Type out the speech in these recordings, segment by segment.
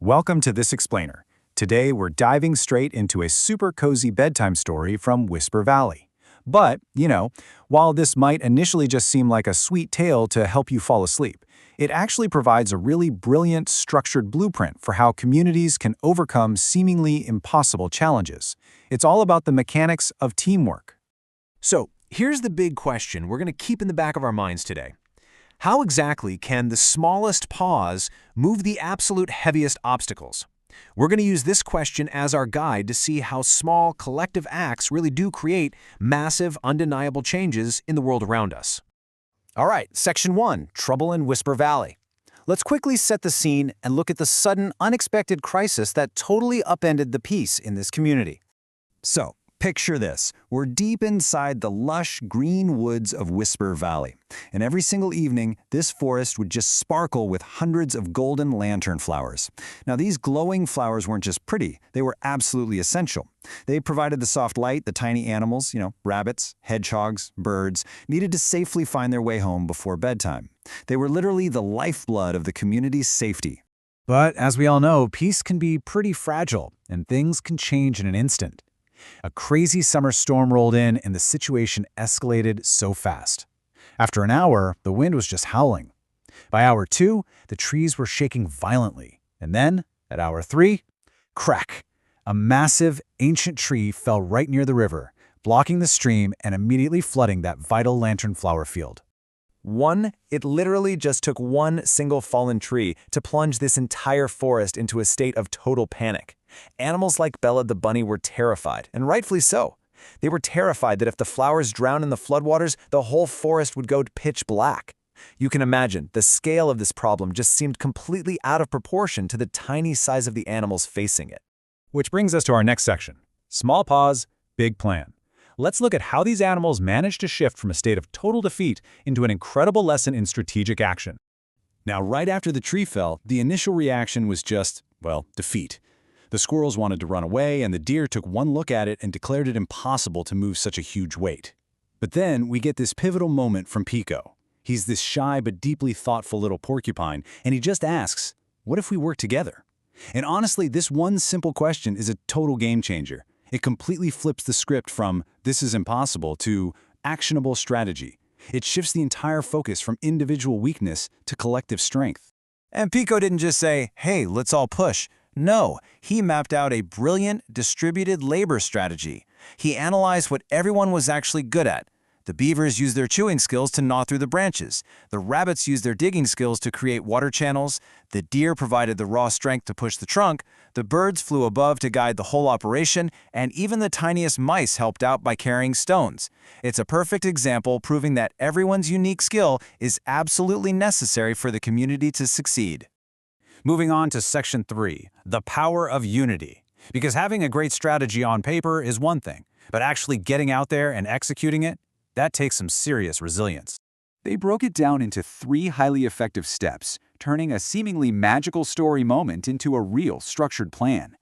Welcome to This Explainer. Today we're diving straight into a super cozy bedtime story from Whisper Valley. But, while this might initially just seem like a sweet tale to help you fall asleep, it actually provides a really brilliant, structured blueprint for how communities can overcome seemingly impossible challenges. It's all about the mechanics of teamwork. So, here's the big question we're going to keep in the back of our minds today. How exactly can the smallest paws move the absolute heaviest obstacles? We're going to use this question as our guide to see how small, collective acts really do create massive, undeniable changes in the world around us. All right, Section 1, Trouble in Whisper Valley. Let's quickly set the scene and look at the sudden, unexpected crisis that totally upended the peace in this community. So, picture this. We're deep inside the lush, green woods of Whisper Valley. And every single evening, this forest would just sparkle with hundreds of golden lantern flowers. Now, these glowing flowers weren't just pretty, they were absolutely essential. They provided the soft light the tiny animals, rabbits, hedgehogs, birds, needed to safely find their way home before bedtime. They were literally the lifeblood of the community's safety. But as we all know, peace can be pretty fragile, and things can change in an instant. A crazy summer storm rolled in and the situation escalated so fast. After an hour, the wind was just howling. By hour 2, the trees were shaking violently. And then, at hour 3, crack! A massive, ancient tree fell right near the river, blocking the stream and immediately flooding that vital lantern flower field. It literally just took one single fallen tree to plunge this entire forest into a state of total panic. Animals like Bella the bunny were terrified, and rightfully so. They were terrified that if the flowers drowned in the floodwaters, the whole forest would go pitch black. You can imagine, the scale of this problem just seemed completely out of proportion to the tiny size of the animals facing it. Which brings us to our next section. Small paws, big plan. Let's look at how these animals managed to shift from a state of total defeat into an incredible lesson in strategic action. Now, right after the tree fell, the initial reaction was just, defeat. The squirrels wanted to run away, and the deer took one look at it and declared it impossible to move such a huge weight. But then we get this pivotal moment from Pico. He's this shy but deeply thoughtful little porcupine, and he just asks, what if we work together? And honestly, this one simple question is a total game changer. It completely flips the script from "this is impossible" to actionable strategy. It shifts the entire focus from individual weakness to collective strength. And Pico didn't just say, hey, let's all push. No, he mapped out a brilliant, distributed labor strategy. He analyzed what everyone was actually good at. The beavers used their chewing skills to gnaw through the branches. The rabbits used their digging skills to create water channels. The deer provided the raw strength to push the trunk. The birds flew above to guide the whole operation, and even the tiniest mice helped out by carrying stones. It's a perfect example proving that everyone's unique skill is absolutely necessary for the community to succeed. Moving on to Section 3, the power of unity. Because having a great strategy on paper is one thing, but actually getting out there and executing it, that takes some serious resilience. They broke it down into 3 highly effective steps, turning a seemingly magical story moment into a real structured plan.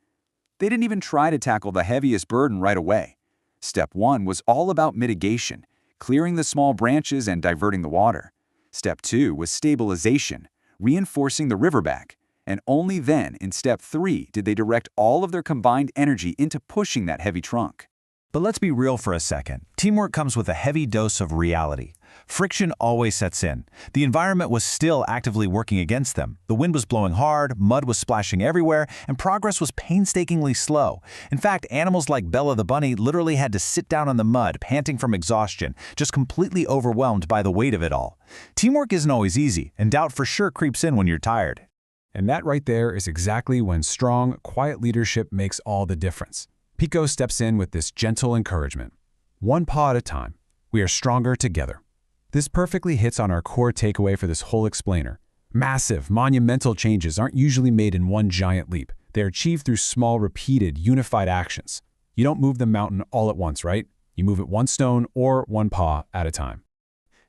They didn't even try to tackle the heaviest burden right away. Step 1 was all about mitigation, clearing the small branches and diverting the water. Step 2 was stabilization, reinforcing the riverbank. And only then, in Step 3, did they direct all of their combined energy into pushing that heavy trunk. But let's be real for a second. Teamwork comes with a heavy dose of reality. Friction always sets in. The environment was still actively working against them. The wind was blowing hard, mud was splashing everywhere, and progress was painstakingly slow. In fact, animals like Bella the bunny literally had to sit down on the mud, panting from exhaustion, just completely overwhelmed by the weight of it all. Teamwork isn't always easy, and doubt for sure creeps in when you're tired. And that right there is exactly when strong, quiet leadership makes all the difference. Pico steps in with this gentle encouragement. One paw at a time. We are stronger together. This perfectly hits on our core takeaway for this whole explainer. Massive, monumental changes aren't usually made in one giant leap. They're achieved through small, repeated, unified actions. You don't move the mountain all at once, right? You move it one stone or one paw at a time.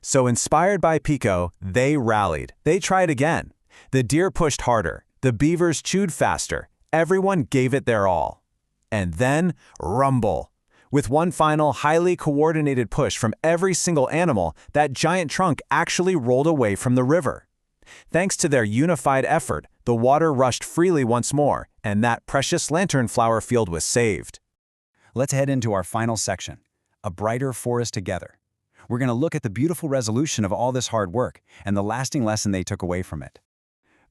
So inspired by Pico, they rallied. They tried again. The deer pushed harder. The beavers chewed faster. Everyone gave it their all. And then, rumble. With one final, highly coordinated push from every single animal, that giant trunk actually rolled away from the river. Thanks to their unified effort, the water rushed freely once more, and that precious lantern flower field was saved. Let's head into our final section, a brighter forest together. We're going to look at the beautiful resolution of all this hard work and the lasting lesson they took away from it.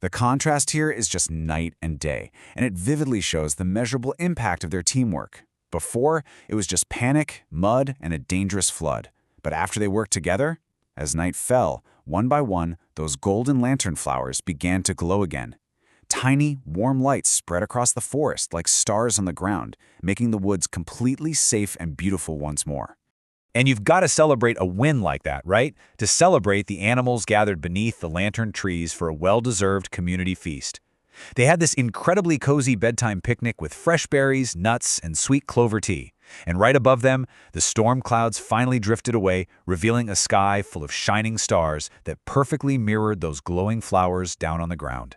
The contrast here is just night and day, and it vividly shows the measurable impact of their teamwork. Before, it was just panic, mud, and a dangerous flood. But after they worked together, as night fell, one by one, those golden lantern flowers began to glow again. Tiny, warm lights spread across the forest like stars on the ground, making the woods completely safe and beautiful once more. And you've got to celebrate a win like that, right? To celebrate, the animals gathered beneath the lantern trees for a well-deserved community feast. They had this incredibly cozy bedtime picnic with fresh berries, nuts, and sweet clover tea. And right above them, the storm clouds finally drifted away, revealing a sky full of shining stars that perfectly mirrored those glowing flowers down on the ground.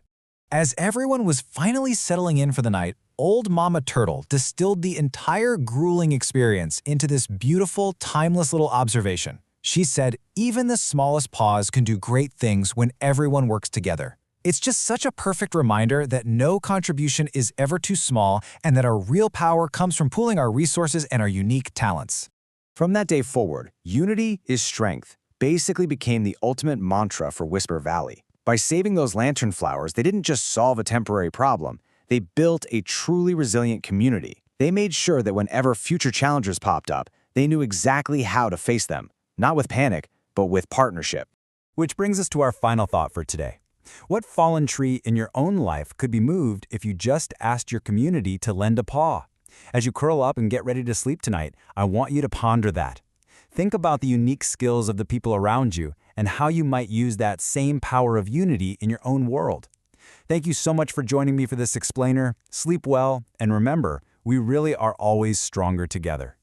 As everyone was finally settling in for the night, Old Mama Turtle distilled the entire grueling experience into this beautiful, timeless little observation. She said, "Even the smallest paws can do great things when everyone works together." It's just such a perfect reminder that no contribution is ever too small and that our real power comes from pooling our resources and our unique talents. From that day forward, unity is strength basically became the ultimate mantra for Whisper Valley. By saving those lantern flowers, they didn't just solve a temporary problem, they built a truly resilient community. They made sure that whenever future challenges popped up, they knew exactly how to face them, not with panic, but with partnership. Which brings us to our final thought for today. What fallen tree in your own life could be moved if you just asked your community to lend a paw? As you curl up and get ready to sleep tonight, I want you to ponder that. Think about the unique skills of the people around you and how you might use that same power of unity in your own world. Thank you so much for joining me for this explainer. Sleep well, and remember, we really are always stronger together.